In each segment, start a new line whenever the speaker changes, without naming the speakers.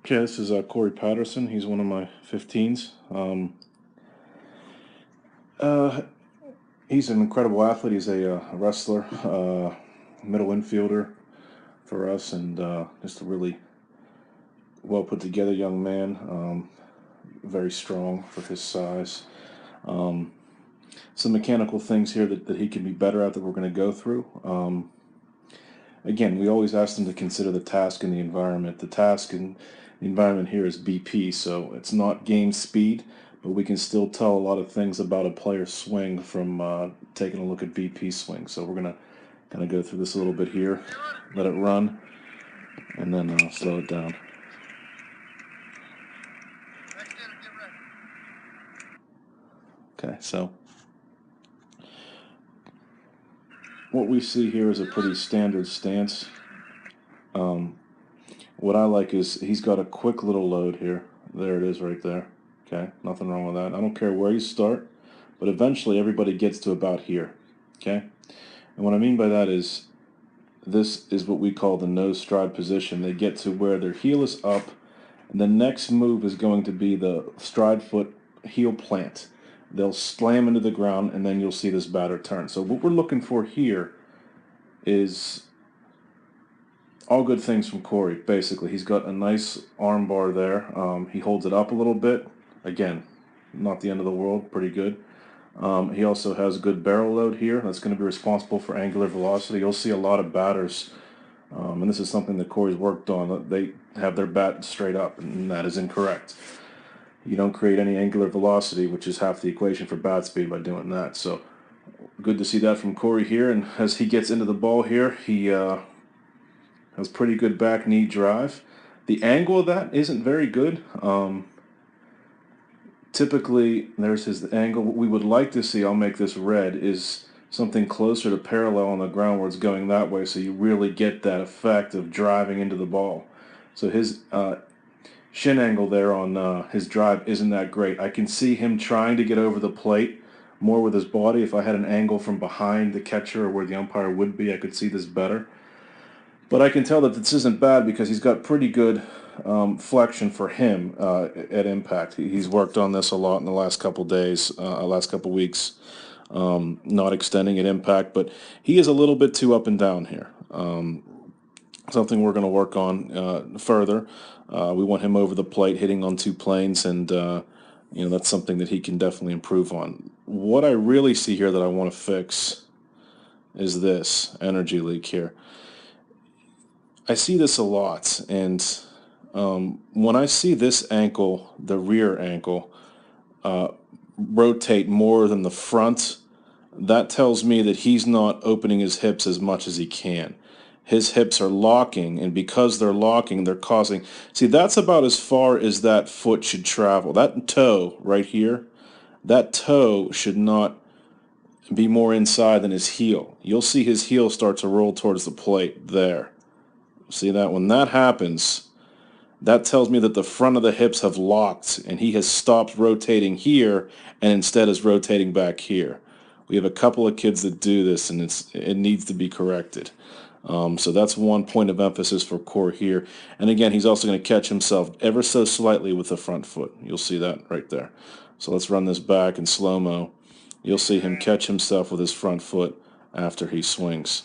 Okay, this is Korey Patterson. He's one of my 15s. Uh, he's an incredible athlete. He's a wrestler, middle infielder for us, and just a really well put together young man. Very strong for his size. Um, some mechanical things here that he can be better at that we're going to go through. Again, we always ask them to consider the task and the environment. The task and the environment here is BP, so it's not game speed, but we can still tell a lot of things about a player's swing from taking a look at BP swing. So we're going to kind of go through this a little bit here, let it run, and then slow it down. Okay, so what we see here is a pretty standard stance. What I like is he's got a quick little load here. There it is right there. Okay, nothing wrong with that. I don't care where you start, but eventually everybody gets to about here. Okay, and what I mean by that is this is what we call the nose stride position. They get to where their heel is up, and the next move is going to be the stride foot heel plant. They'll slam into the ground, and then you'll see this batter turn. So what we're looking for here is all good things from Korey, basically. He's got a nice arm bar there. He holds it up a little bit. Again, not the end of the world, pretty good. He also has a good barrel load here. That's going to be responsible for angular velocity. You'll see a lot of batters, and this is something that Korey's worked on. They have their bat straight up, and that is incorrect. You don't create any angular velocity, which is half the equation for bat speed, by doing that. So good to see that from Korey here. And as he gets into the ball here, he has pretty good back knee drive. The angle of that isn't very good. Typically, there's his angle. What we would like to see, I'll make this red, is something closer to parallel on the ground where it's going that way, so you really get that effect of driving into the ball. So his shin angle there on his drive isn't that great. I can see him trying to get over the plate more with his body. If I had an angle from behind the catcher or where the umpire would be, I could see this better. But I can tell that this isn't bad because he's got pretty good flexion for him at impact. He's worked on this a lot in the last couple days, last couple weeks, not extending at impact, but he is a little bit too up and down here. Something we're going to work on further. We want him over the plate, hitting on two planes, and that's something that he can definitely improve on. What I really see here that I want to fix is this energy leak here. I see this a lot, and when I see this ankle, the rear ankle, rotate more than the front, that tells me that he's not opening his hips as much as he can. His hips are locking, and because they're locking, they're causing... See, that's about as far as that foot should travel. That toe right here, that toe should not be more inside than his heel. You'll see his heel start to roll towards the plate there. See that? When that happens, that tells me that the front of the hips have locked and he has stopped rotating here and instead is rotating back here. We have a couple of kids that do this, and it needs to be corrected. So that's one point of emphasis for Korey here. And again, he's also going to catch himself ever so slightly with the front foot. You'll see that right there. So let's run this back in slow-mo. You'll see him catch himself with his front foot after he swings.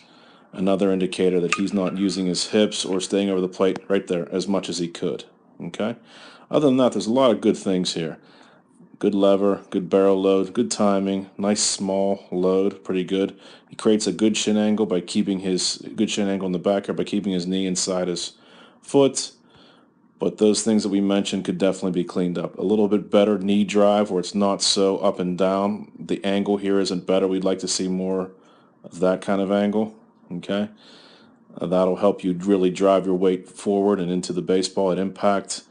Another indicator that he's not using his hips or staying over the plate right there as much as he could. Okay? Other than that, there's a lot of good things here. Good lever, good barrel load, good timing, nice small load, pretty good. He creates a good shin angle by keeping his good shin angle in the back here by keeping his knee inside his foot. But those things that we mentioned could definitely be cleaned up. A little bit better knee drive where it's not so up and down. The angle here isn't better. We'd like to see more of that kind of angle. Okay, that'll help you really drive your weight forward and into the baseball at impact.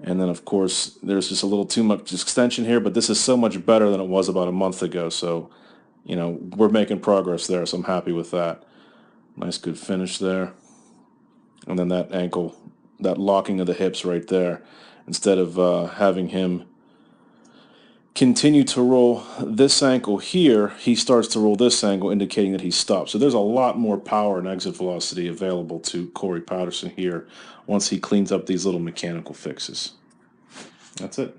And then, of course, there's just a little too much extension here, but this is so much better than it was about a month ago. So, we're making progress there, so I'm happy with that. Nice, good finish there. And then that ankle, that locking of the hips right there, instead of having him continue to roll this ankle here, he starts to roll this ankle, indicating that he stopped. So there's a lot more power and exit velocity available to Korey Patterson here once he cleans up these little mechanical fixes. That's it.